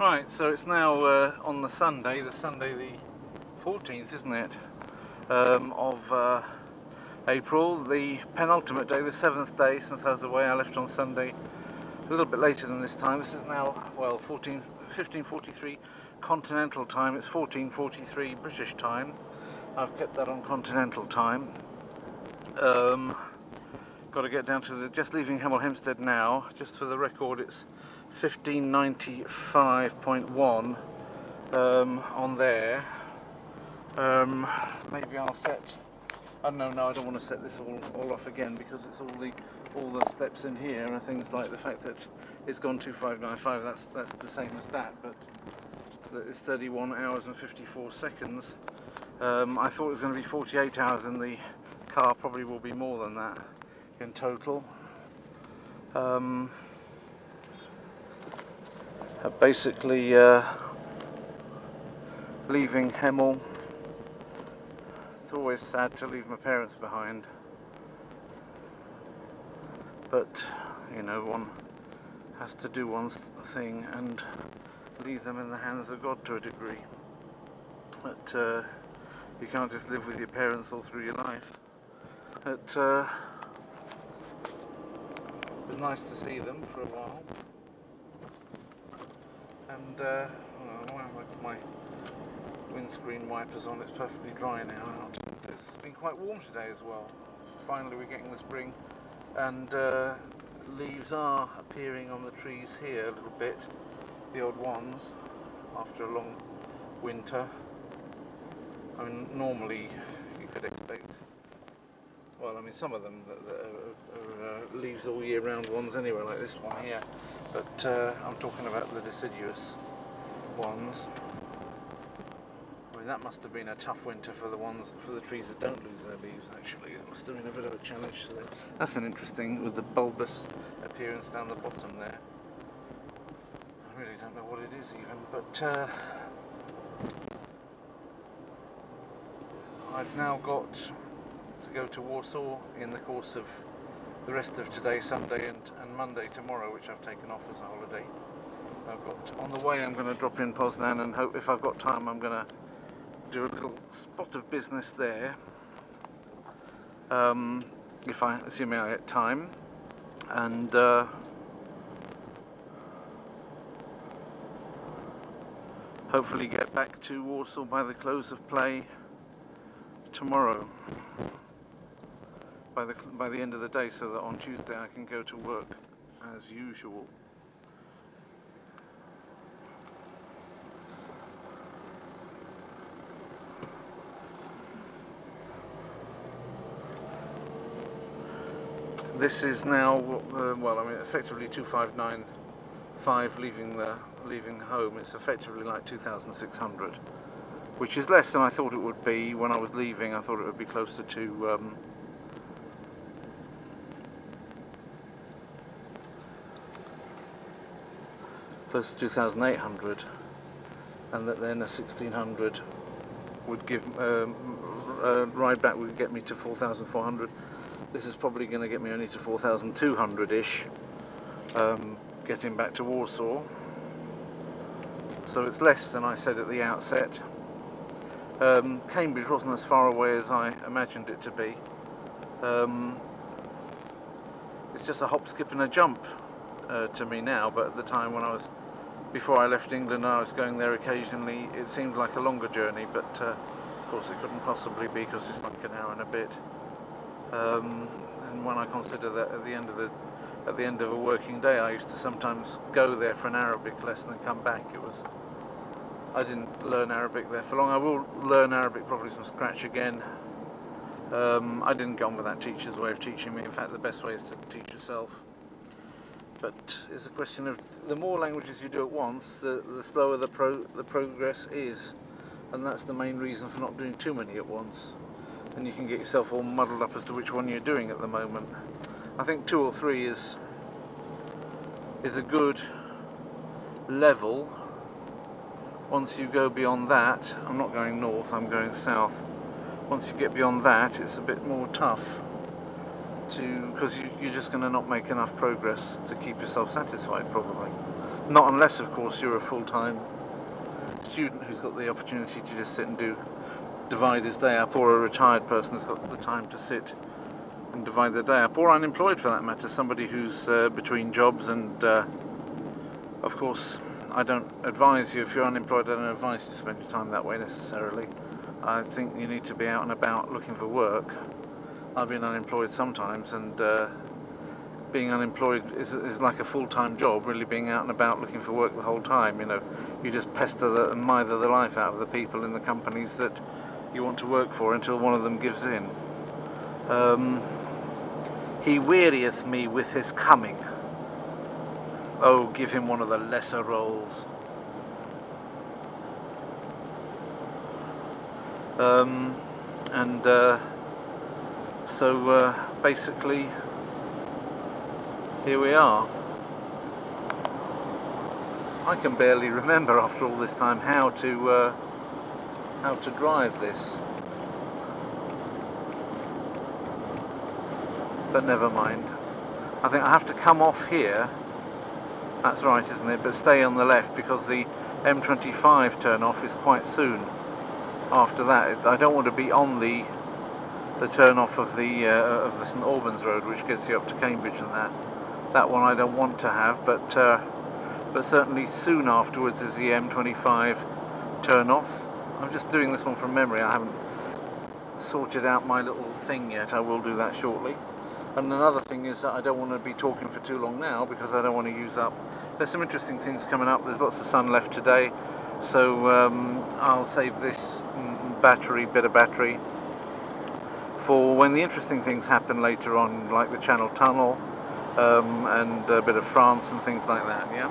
Right, so it's now on the Sunday the 14th, isn't it, of April, the penultimate day, the 7th day since I was away. I left on Sunday a little bit later than this time. This is now, well, 15:43 continental time. It's 14:43 British time. I've kept that on continental time. Got to get down to just leaving Hemel Hempstead now. Just for the record, it's 1595.1 on there. Maybe I'll set. I don't know. No, I don't want to set this all off again because it's all the steps in here and things like the fact that it's gone 2595. That's the same as that, but it's 31 hours and 54 seconds. I thought it was going to be 48 hours, and the car probably will be more than that in total. Basically leaving Hemel. It's always sad to leave my parents behind, but you know, one has to do one's thing and leave them in the hands of God to a degree. But you can't just live with your parents all through your life. It was nice to see them for a while, and well, my windscreen wipers on. It's perfectly dry now. It's been quite warm today as well. Finally we're getting the spring, and leaves are appearing on the trees here a little bit, the odd ones, after a long winter. I mean, normally you could expect, well, I mean, some of them are leaves all year round ones anyway, like this one here, but I'm talking about the deciduous ones. I mean, that must have been a tough winter for the trees that don't lose their leaves. Actually, it must have been a bit of a challenge. So that's an interesting, with the bulbous appearance down the bottom there. I really don't know what it is even, but I've now got to go to Warsaw in the course of the rest of today, Sunday, and Monday tomorrow, which I've taken off as a holiday. I've got, on the way I'm going to drop in Poznan and hope, if I've got time, I'm going to do a little spot of business there, assuming I get time, and hopefully get back to Warsaw by the close of play tomorrow, by the end of the day, so that on Tuesday I can go to work as usual. This is now, well, I mean, effectively 2595 leaving home. It's effectively like 2,600, which is less than I thought it would be when I was leaving. I thought it would be closer to close to 2,800, and that then a 1,600 would give ride back would get me to 4,400. This is probably going to get me only to 4,200-ish, getting back to Warsaw. So it's less than I said at the outset. Cambridge wasn't as far away as I imagined it to be. It's just a hop, skip and a jump to me now, but at the time before I left England, I was going there occasionally. It seemed like a longer journey, but of course it couldn't possibly be, because it's like an hour and a bit. And when I consider that at the end of a working day, I used to sometimes go there for an Arabic lesson and come back. I didn't learn Arabic there for long. I will learn Arabic probably from scratch again. I didn't get on with that teacher's way of teaching me. In fact, the best way is to teach yourself. But it's a question of, the more languages you do at once, the slower the progress is, and that's the main reason for not doing too many at once. And you can get yourself all muddled up as to which one you're doing at the moment. I think 2 or 3 is a good level. Once you go beyond that, I'm not going north, I'm going south. Once you get beyond that, it's a bit more tough, because you're just going to not make enough progress to keep yourself satisfied, probably. Not unless, of course, you're a full-time student who's got the opportunity to just sit and divide his day up, or a retired person who's got the time to sit and divide their day up, or unemployed for that matter, somebody who's between jobs. And of course, I don't advise you, if you're unemployed, I don't advise you to spend your time that way necessarily. I think you need to be out and about looking for work. I've been unemployed sometimes, and being unemployed is like a full-time job, really, being out and about looking for work the whole time. You know, you just pester and mither the life out of the people in the companies that you want to work for until one of them gives in. He wearieth me with his coming. Oh, give him one of the lesser roles. So basically, here we are. I can barely remember after all this time how to drive this, but never mind. I think I have to come off here. That's right, isn't it? But stay on the left, because the M25 turn off is quite soon after that. I don't want to be on the turn off of the St Albans Road, which gets you up to Cambridge, and that one I don't want to have. But certainly soon afterwards is the M25 turn off. I'm just doing this one from memory. I haven't sorted out my little thing yet. I will do that shortly. And another thing is that I don't want to be talking for too long now, because I don't want to use up. There's some interesting things coming up. There's lots of sun left today, so I'll save this bit of battery for when the interesting things happen later on, like the Channel Tunnel and a bit of France and things like that. Yeah.